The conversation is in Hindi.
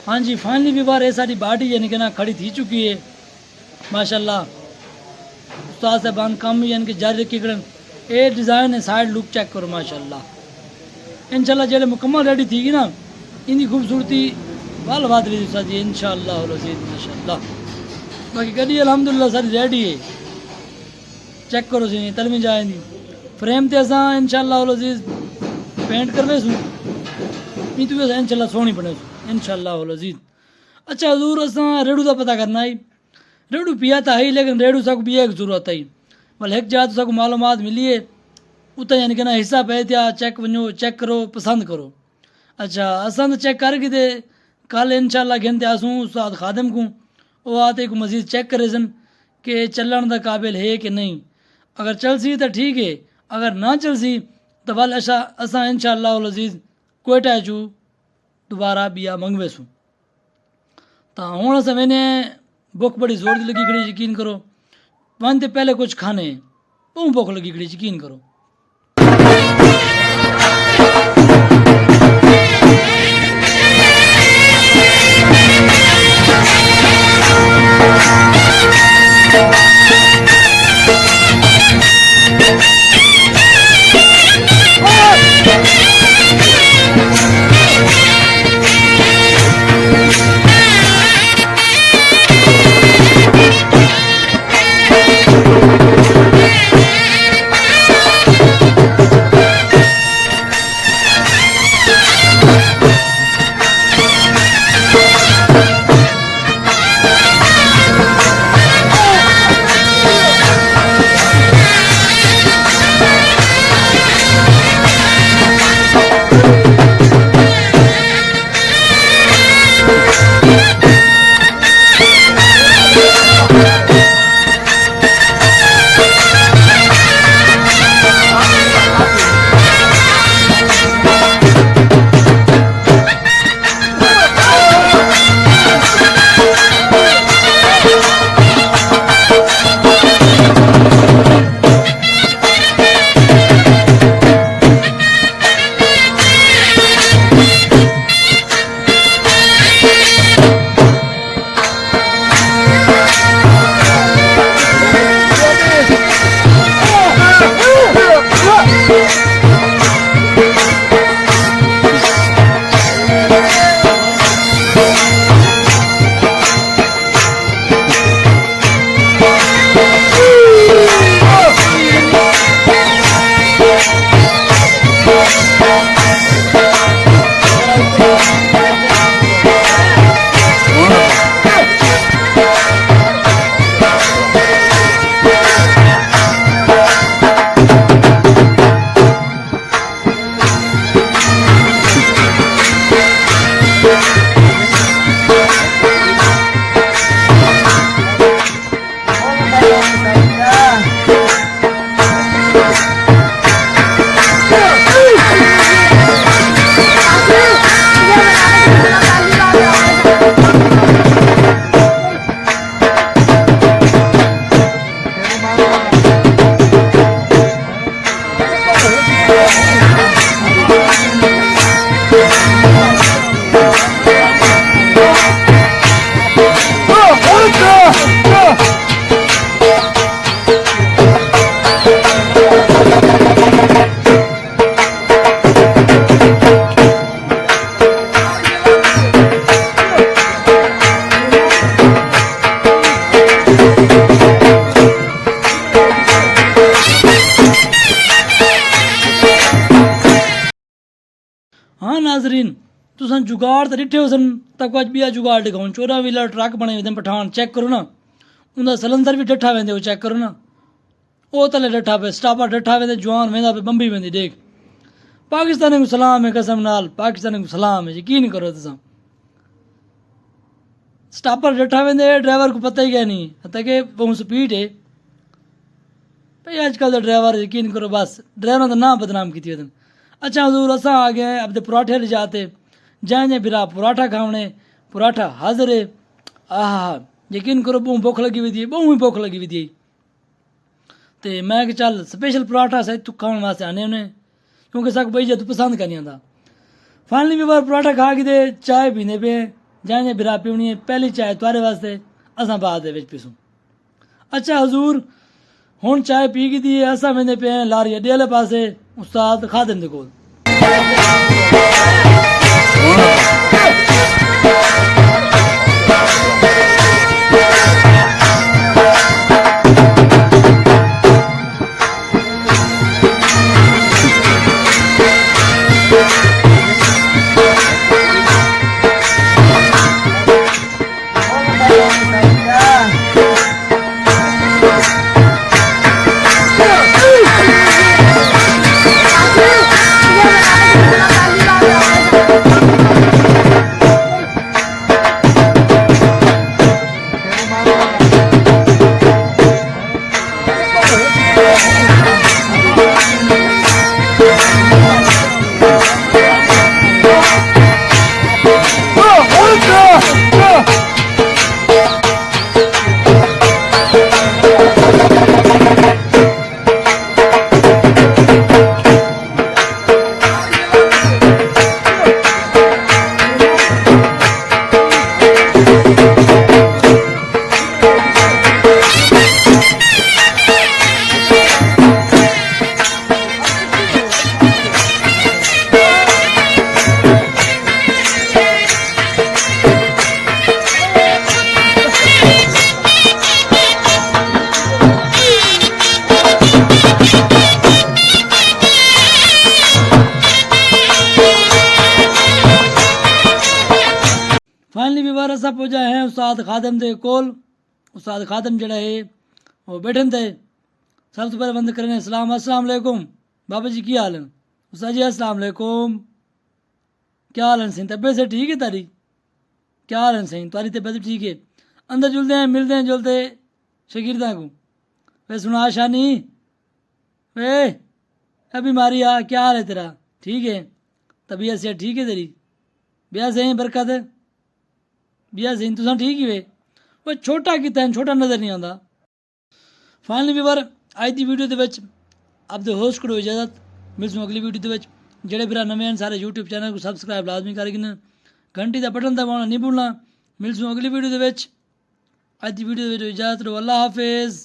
हाँ जी फाइनली भी बार ऐसा बाटी यानी कि ना खड़ी थी चुकी है माशाल्लाह। उस्ताद साहबान काम यानी कि जारी रखी करन। ये डिज़ाइन है साइड लुक चेक करो माशाल्लाह। इंशाल्लाह जेले मुकम्मल रेडी थी ना इनकी खूबसूरती वाल बात रही उस्ताद जी इंशाल्लाह माशाल्लाह। बाकी गड्डी अल्हम्दुलिल्लाह सारी रेडी है चेक करो सी तल में जाए फ्रेम ते असां इंशाल्लाह अज़ीज़ पेंट करवेसूं इन तो इंशाल्लाह सोहनी बनेसूं इंशाल्लाह अज़ीज़। अच्छा हजूर असां रेड़ू का पता करना है रेड़ू पिया तो है लेकिन रेड़ू साकू पिया की जरूरत है मतलब एक जगह तो साकू मालूमात मिली है उतना यानी कि ना हिस्सा पे थिया चेक वनो चेक करो पसंद करो। अच्छा असां तो चेक करके दे कल इंशाल्लाह घेन ते आसूँ उस्ताद खादिम को वो आते को मजीद चेक करे सन कि चलन का काबिल है कि नहीं। अगर चल सी तो ठीक है अगर ना चल सी तो वल असां इंशाल्लाह अज़ीज़ कोयटा चू दोबारा बिया मंगवेसूं। तो हुण असां मैंने भुख बड़ी जोर दी लगी खड़ी यकीन करो वन ते पहले कुछ खाने बहुत भुख लगी खड़ी यकीन करो। हाँ नाजरीन तुसन जुगाड़ तो डिठे हो सन तक अज बिया जुगाड़ दिखाऊं 14 व्हीलर ट्रक बने हुए पठान चेक करो ना उनका सलंदर भी डठा वेंदे वो चेक करो ना वो तले डठा पे स्टापा डठा वेंदे जवान वेंदा पे बंबी वेंदी देख पाकिस्तान को सलाम है कसम नाल पाकिस्तान को सलाम है यकीन करो तुसा स्टापर डठा वेंदे ड्राइवर को पता ही क्या नहीं हता के बहुत स्पीड है भाई आजकल तो ड्राइवर यकीन करो बस ड्राइवर का नाम बदनाम की थी। अच्छा हजूर असा आ गए अब तो पराठे ले जाते जहाँ जहाँ बिरा पराठा खावने पराठा हाजिर है आह यकीन करो बहुत भुख लगी हुई थी बहुत ही भुख लगी हुई थी तो मैं कि चल स्पेशल पराठा सही तू खाने वास्ते आने उन्हें क्योंकि सब भाई जो तू पसंद करनी आता फाइनली भी बार पराठा खा के दे चाय पीने पे जैसे बिरा पीनी है पहली चाय तुहारे वास्ते असां बाद दे विच पीसूं। अच्छा हजूर हुण चाय पी की दी है असां वेंदे पे लारी अड्डे वाले पासे उस्ताद खादिम दे कोल। फाइनली भी बार असा पहुंचा है उस्ताद खादम दे कोल। उस्ताद खादम जड़ा है वो बैठन थे। सब तो पहले बंद करने सलाम अस्सलाम वालेकुम बाबा जी की हाल है। उस्ताद जी अस्सलाम वालेकुम क्या हाल है सही तबीयत से ठीक है तारी क्या हाल है सही तुम्हारी तबीयत ठीक है। अंदर जुलते हैं मिलते हैं जुलते शकीरदा को वे सुना शानी वे अभी मारी आ क्या हाल है तेरा ठीक है तबीयत से ठीक है तेरी ब्याह सही बरकत है ब्याह सही तुसा ठीक ही वे वो छोटा किता है छोटा नज़र नहीं आता। फाइनली भी बार अज की वीडियो के आपके होस्ट करो इजाजत मिलसूँ अगली वीडियो के जेड़े भरा नवे हैं सारे यूट्यूब चैनल को सबसक्राइब लाजमी करके घंटी का बटन दबाना नहीं भूलना। मिलसूँ अगली वीडियो के अज की वीडियो इजाजत लो अल्लाह हाफिज़।